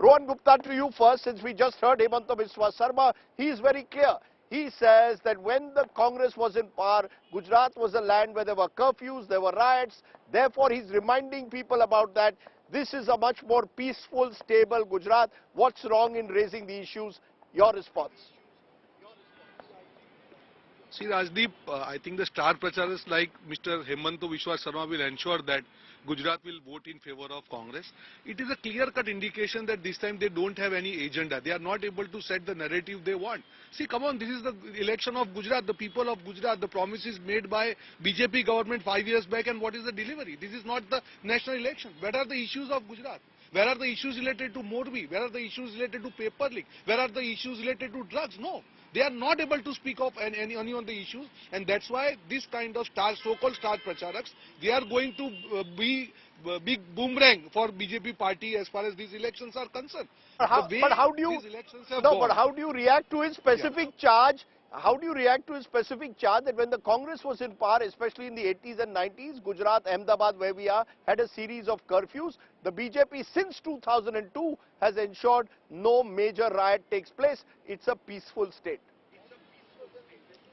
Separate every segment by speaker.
Speaker 1: Rohan Gupta, to you first, since we just heard Hemanta Biswa Sarma. He is very clear. He says that when the Congress was in power, Gujarat was a land where there were curfews, there were riots. Therefore, he's reminding people about that. This is a much more peaceful, stable Gujarat. What's wrong in raising the issues? Your response.
Speaker 2: See, Rajdeep, I think the star pracharas like Mr. Hemanta Biswa Sarma will ensure that Gujarat will vote in favor of Congress. It is a clear-cut indication that this time they don't have any agenda. They are not able to set the narrative they want. See, come on, this is the election of Gujarat, the people of Gujarat, the promises made by BJP government 5 years back, and what is the delivery? This is not the national election. Where are the issues of Gujarat? Where are the issues related to Morbi? Where are the issues related to paper leak? Where are the issues related to drugs? No. They are not able to speak of any on the issues, and that's why this kind of so-called star pracharaks, they are going to be big boomerang for BJP party as far as these elections are concerned.
Speaker 1: But how do you react to his specific charge? How do you react to his specific charge that when the Congress was in power, especially in the 80s and 90s, Gujarat, Ahmedabad, where we are, had a series of curfews? The BJP since 2002 has ensured no major riot takes place. It's a peaceful state.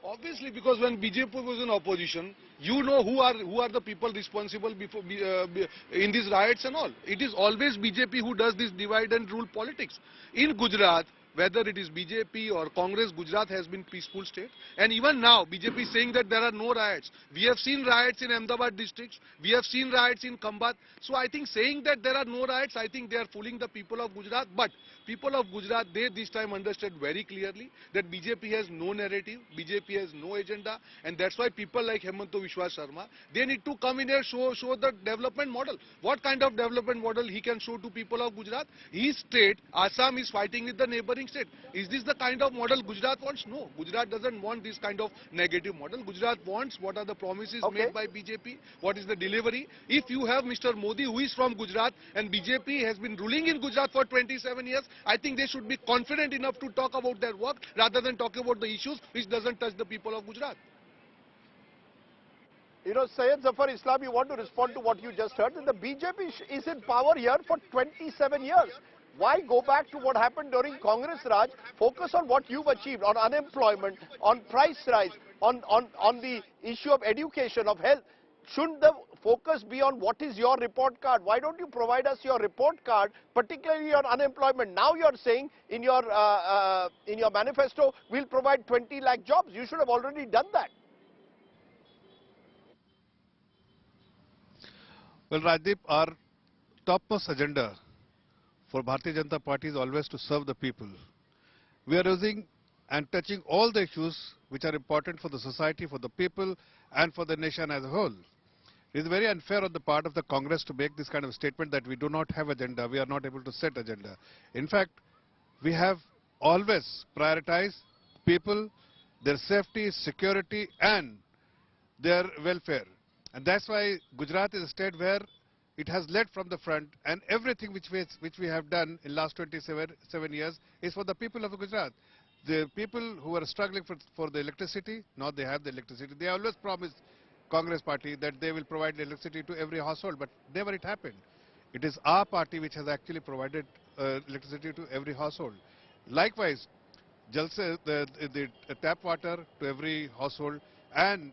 Speaker 2: Obviously, because when BJP was in opposition, you know who are the people responsible in these riots and all. It is always BJP who does this divide and rule politics. In Gujarat, whether it is BJP or Congress, Gujarat has been peaceful state. And even now, BJP is saying that there are no riots. We have seen riots in Ahmedabad districts. We have seen riots in Khambat. So I think saying that there are no riots, I think they are fooling the people of Gujarat. But people of Gujarat, they this time understood very clearly that BJP has no narrative, BJP has no agenda. And that's why people like Hemanta Biswa Sarma, they need to come in here, show the development model. What kind of development model he can show to people of Gujarat? His state, Assam, is fighting with the neighboring state. Is this the kind of model Gujarat wants? No. Gujarat doesn't want this kind of negative model. Gujarat wants what are the promises made by BJP, what is the delivery. If you have Mr. Modi, who is from Gujarat, and BJP has been ruling in Gujarat for 27 years, I think they should be confident enough to talk about their work rather than talk about the issues which doesn't touch the people of Gujarat.
Speaker 1: You know, Syed Zafar Islam, you want to respond to what you just heard? That the BJP is in power here for 27 years. Why go back to what happened during Congress Raj? Focus on what you've achieved, on unemployment, on price rise, on the issue of education, of health. Shouldn't the focus be on what is your report card? Why don't you provide us your report card, particularly on unemployment? Now you're saying in your manifesto, we'll provide 20 lakh jobs. You should have already done that.
Speaker 3: Well, Rajdeep, our topmost agenda for Bharatiya Janata Party is always to serve the people. We are using and touching all the issues which are important for the society, for the people, and for the nation as a whole. It is very unfair on the part of the Congress to make this kind of statement that we do not have agenda, we are not able to set agenda. In fact, we have always prioritized people, their safety, security, and their welfare. And that's why Gujarat is a state where it has led from the front, and everything which we have done in last 27 years is for the people of Gujarat. The people who are struggling for the electricity, now they have the electricity. They always promised Congress party that they will provide electricity to every household, but never it happened. It is our party which has actually provided electricity to every household. Likewise, Jalse, the tap water to every household, and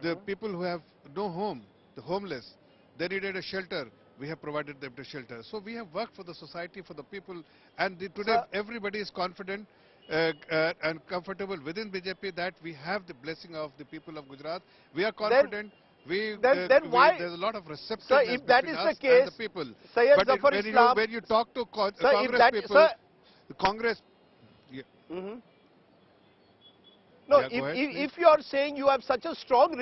Speaker 3: the people who have no home, the homeless, they needed a shelter. We have provided them the shelter. So we have worked for the society, for the people, and today everybody is confident and comfortable within BJP that we have the blessing of the people of Gujarat. We are confident.
Speaker 1: Then why?
Speaker 3: There's a lot of receptiveness
Speaker 1: if that is the case,
Speaker 3: and the people.
Speaker 1: Syed
Speaker 3: But
Speaker 1: Zafar Islam,
Speaker 3: when you talk to Congress people, the Congress. Yeah.
Speaker 1: No,
Speaker 3: yeah,
Speaker 1: if you are saying you have such a strong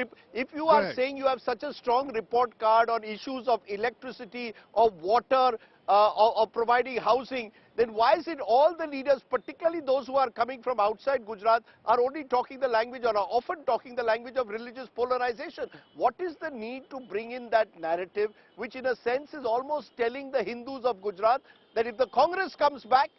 Speaker 1: report card on issues of electricity, of water, of providing housing, then why is it all the leaders, particularly those who are coming from outside Gujarat, are only talking the language or are often talking the language of religious polarization? What is the need to bring in that narrative, which in a sense is almost telling the Hindus of Gujarat that if the Congress comes back,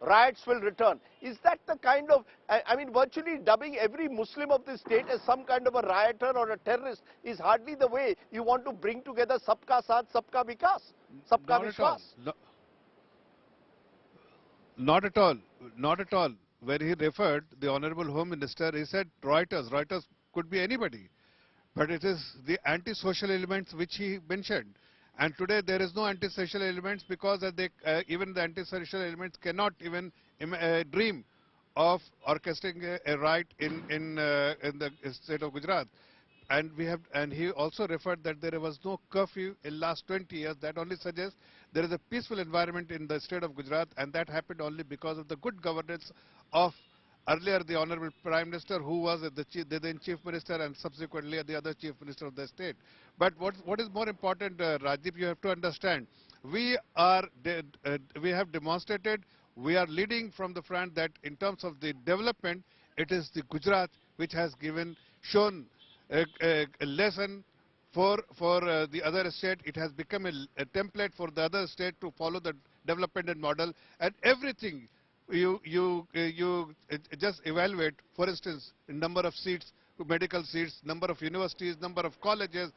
Speaker 1: riots will return? Is that the kind of, I mean, virtually dubbing every Muslim of this state as some kind of a rioter or a terrorist is hardly the way you want to bring together Sabka Saath, Sabka Vikas, Sabka Vishwas.
Speaker 3: Not at all. Not at all. When he referred, the Honorable Home Minister, he said Reuters. Reuters could be anybody. But it is the anti-social elements which he mentioned. And today there is no anti-social elements because even the anti-social elements cannot even dream of orchestrating a riot in the state of Gujarat. And he also referred that there was no curfew in last 20 years. That only suggests there is a peaceful environment in the state of Gujarat, and that happened only because of the good governance of earlier the Honorable Prime Minister, who was the then Chief Minister and subsequently the other Chief Minister of the state. But what is more important, Rajdeep, you have to understand, we have demonstrated, we are leading from the front that in terms of the development, it is the Gujarat which has shown a lesson for the other state. It has become a template for the other state to follow the development model, and everything you just evaluate. For instance, number of seats, medical seats, number of universities, number of colleges,